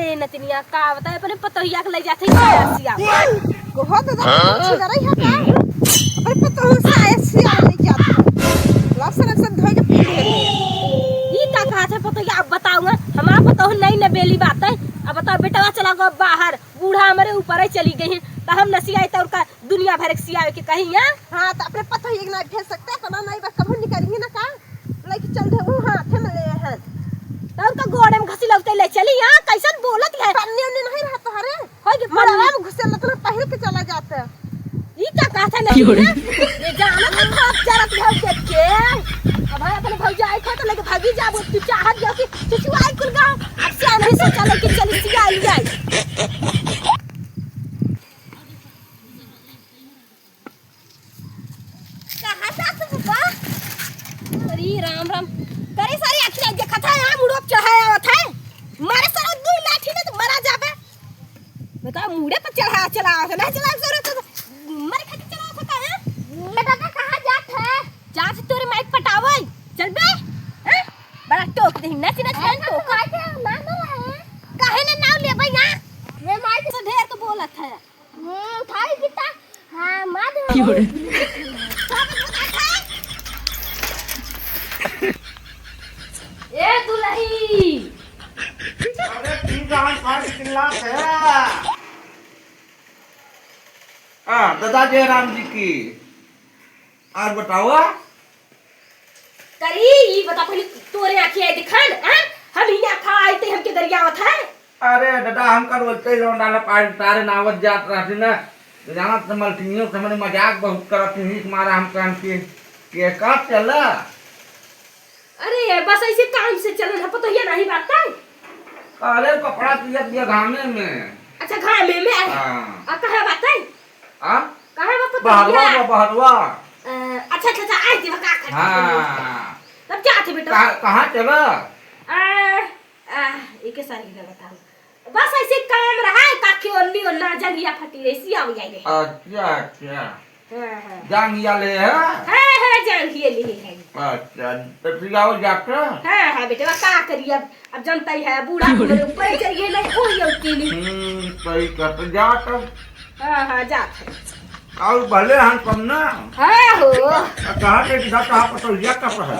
अरे नतनिया का बताए अपने पतोहिया के ले जाते सिया गोहो दादा कुछ करे है का अपने पतोहिया सिया ले जाते लसन से धोई के पी ले ई का कहा थे पतोहिया अब बताऊंगा हमारा पतोह नहीं न बेली बात है अब बताओ बेटा चला गो बाहर बूढ़ा हमारे ऊपर ही चली गई तो हम न सियाई तो उनका दुनिया भर के सियावे के कहीं है। हां तो अपने पतोहिया के नहीं भेज सकते तो नहीं बस कभी नहीं करेंगे ना का लेके चल दे वो हाथ में ले है तो उनका गोड़े में घसी लगते ले चली हां कैसन बोलत है पन्ने उन्ने नहीं रहता हरे होय के मरवा में घुसे लत पहल के चला जाता ई का कहता नहीं ये जाना तो खाप जरत है के अब है अपने भौजा आई तो लेके भागी जाबो तू चाहत जाओ कि तू आई कुल गांव अब से नहीं सोचा लेके चली सिया ले जाए कहां जा तू बा अरे राम राम करे सारी अखियां देखा था यहां मुड़ो चढ़ाया हुआ था मारे सारा दू लाठी ने तो मरा जाबे बता मुड़े पर चढ़ा चला नहीं चला जरूरत मरे खाती चला सकता है बेटा का कहां जात है जात तोरे माइक पटावई चल बे हैं बड़ा टोक दे नच नच कर तो काहे नाम रहा है काहे ने नाम ले भाई ना मैं माइक से ढेर तो बोलत है उठाई किता हां मार दे क्यों रे ए दुलही अरे ठीक है पानी चिल्ला है दादा जयराम जी की और बताओ करी ये बता पहले तोरे आंखें दिखान हां हम ही आखा आई थे हमके दरियावत है अरे दादा हम कर बोलते ही लोग डाला पानी तारे नावत जात रहती ना जाना तो मल्टीनियो से मैंने मजाक बहुत करती ही मारा हम कान के कब चला अरे बस ऐसे काम से चलन है पता ही नहीं बात है अरे कपड़ा दिया घामे में अच्छा घामे में हां आ कहां बात है हां कहां बात बहरवा अच्छा अच्छा अच्छा आई थी का कर हां तब क्या थे बेटा कहां चला एक सारी का बताओ बस ऐसे काम रहा है काकी ओन्नी ओन्ना जंगिया फटी रही आव जाई रे अच्छा अच्छा हां जांगिया ले है हां जंगिया ले है अच्छा तो सियाओ जाकर हां बेटा का करिए अब जनता ही है बूढ़ा मेरे ऊपर ही चढ़िए नहीं हो ये उतनी सही कट जा तब हां जा और भले हम कम ना हां हो कहां के दिखा कहां पतोहिया का है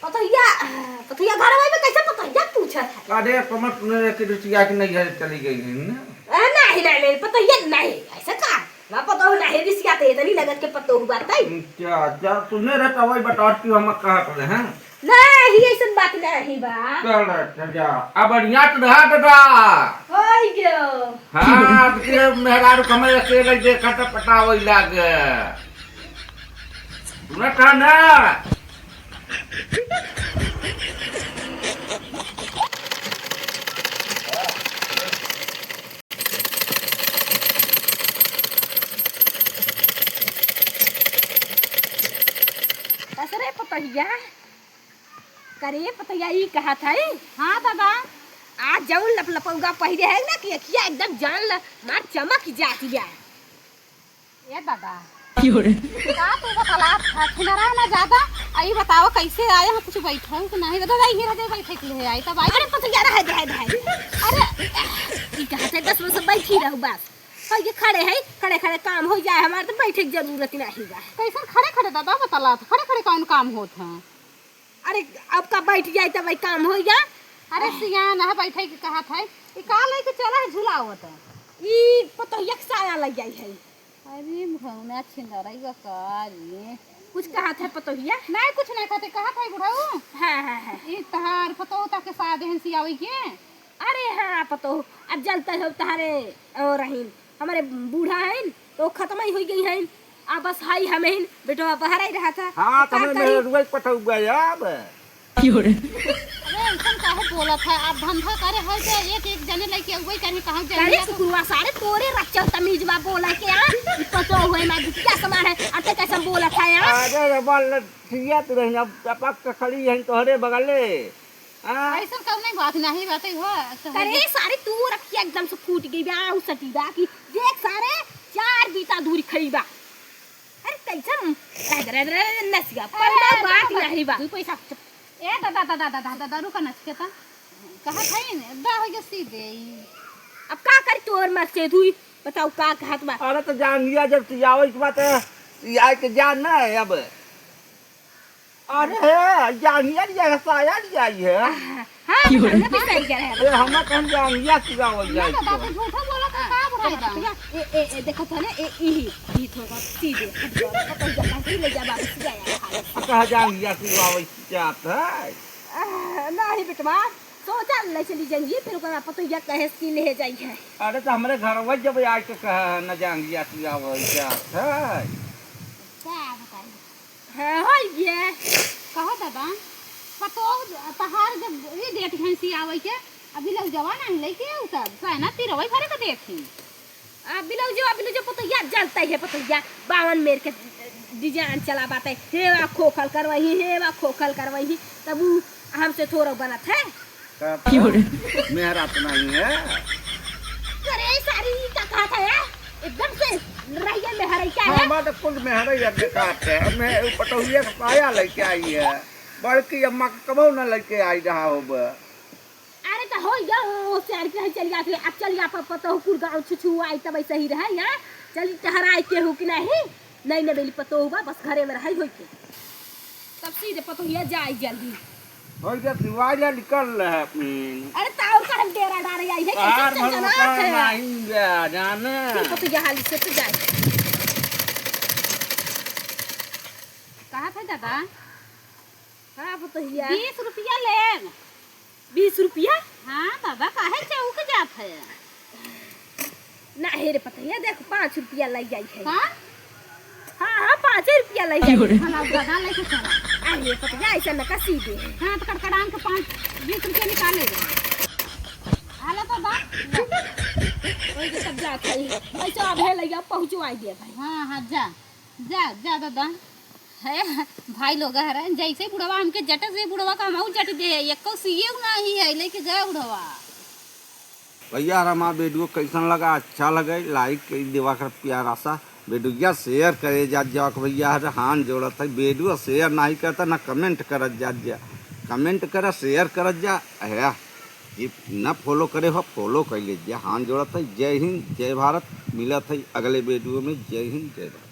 पतोहिया घर में कैसे पतोहिया पूछा था अरे समझ ने कि रुचिया की नहीं है चली गई ना नहीं नहीं पतोहिया नहीं ऐसा का ना पतो नहीं रिसिया ते इतनी लगत के पतो हुआ तई क्या क्या सुने रे तो वही बता कि हम कहा करे हैं नहीं ऐसा बात नहीं बा चल जा अब बढ़िया तो रहा दादा होई गयो हां के मेहरारू कमरे से लग दे खट पटावई लागे तूने कहा ना असरे पतोहिया करे पतोहिया ई कहा था हां दादा आज जाऊं लपलपौगा पहिरे है ना कि किया एकदम जान ल मार चमक जाती है ये दादा क्यों रे का तो बतला खिनरा ना ज्यादा आई बताओ कैसे आए हम कुछ बैठो कि नहीं दादा ही रहे बैठे के लिए आई तब आई अरे पतोहिया रह अरे ई कहा था 10 मिनट बैठी रहू बस हां ये खड़े खड़े काम हो जाए हमारे तो बैठे की जरूरत नहीं बा कैसे खड़े खड़े दादा बतला खड़े खड़े कौन काम होत है अरे अब का बैठ जाए तब भाई काम हो जा अरे सियान है बैठे के कहा था ई का लेके चला है झुलावत ई पतोहिया के साया लग जाई है अरे भौना छिंदरई बकारी कुछ कहा था पतोहिया नहीं कुछ नहीं कहते कहा था बुढ़ाऊ हां ई तहार पतोता के साथ हन सियावी के अरे हां पतो अब जलते हो तारे और रहीन हमारे बूढ़ा है तो खत्म ही हो गई है अब बस हाई हमें बेटवा बाहर ही रहा था हां तुमने मेरे रुई पटौगा अब क्यों रे अरे इंसान काहे बोलत है आप धंधा करे है तो एक जने लेके वही कहीं कहां जाए अरे कुरवा सारे तोरे रच्चा तमीजवा बोला के यार पतो होए ना क्या सामान है अते कैसे बोला था यार अरे बोल सिया तू रही अब टपक खड़ी है तोहरे बगले ऐसा कब नहीं बात नहीं बात हो अरे सारे तू रखिया एकदम से फूट गई बा उ सटी बा कि देख सारे 4 बीता दूरी खड़ी बा अरे कैसे नसिया पर बात नहीं बा तू पैसा ए दादा रुक नच के ता कहा था दा हो गया सीधे अब का करी तोर मर से धुई बताओ का कहत बा। अरे तो जान लिया जब तू आवे के बात आए के जान ना है अब। अरे जान लिया लिया साया लिया है। हां हमने भी सही कह रहे हैं। ए हम कौन जान लिया की आवे ना जाए दादा तो झूठा बोला तो का बुराई दा ए देखो तो ना ई थोड़ा सीधे पता जला के ले जा बाबू जाया कहा जान लिया की आवे जात है। नहीं बेटवा सोचा ले चली जाइए फिर ओकरा पतो या कहे की ले जाई है। अरे तो हमरे घर में जब आए के कहा न जान लिया की आवे जात है। क्या बताई हां हो ये कहा दादा पतो पहाड़ जब ये डेट हंसी आवे के अभी लोग जवान है लेके उ सब कहना तिरवई भरे के देखी बिलो जो पतो या जानता है पतो या 52 मेर के डिजाइन चला बात है हेवा खोखल करवही हेवा खोखल करवही तब उ हमसे थोड़ा बनत है। मेहरा तो नहीं है। अरे सारी का कहा था एकदम से रहिए में हरई क्या है। हमारा तो कुल मेहरा ही अपने काट है। मैं पटोहिया का पाया लेके आई है बल्कि अम्मा कबो न लेके आई रहा हो। अरे तो हो या हो शहर के चल जाते अब चल या पतो कुल गांव छुछु आई तब सही रहे या चल टहराई के हो कि नहीं नहीं बेली पतो हुआ बस घरे में रही होई के तब सीधे पतो या जाए जल्दी हो जा दिवाली निकल रहा है। अरे ताऊ का हम डेरा डारे आई है बाहर कैसे भर चलना है नहीं गया जाने। पतो या हाली से तो जाए कहा था दादा हां पतो या 20 रुपया ले 20 रुपया। हां दादा काहे चौक जात है ना हे रे पतो या देख 5 रुपया लग जाई है। हां हां 5 रुपया लग जाई हला दादा लेके चला अरे पतो या ऐसा न का सीधे हां तो कड़कड़ान के 20 रुपया निकाल ले हाला तो बा ओए के सब जात है ऐसा अब है लगा पहुंचवाई दे भाई। हाँ हाँ जा जा जा दादा है भाई लोग है जैसे बुढ़वा हमके जट से बुढ़वा का हम जट दे एको सीए नहीं है लेके गए बुढ़वा। भैया हमारा वीडियो कैसन लगा अच्छा लगे लाइक कर देवा कर प्यारा सा वीडियो शेयर करे जा भैया हर हाथ जोड़त है वीडियो शेयर नहीं करता ना कमेंट करत जा कमेंट कर शेयर करत जा है ये न फॉलो करे हो फॉलो कर लीजिए हाथ जोड़त है। जय हिंद जय भारत मिलत है अगले वीडियो में। जय हिंद जय भारत।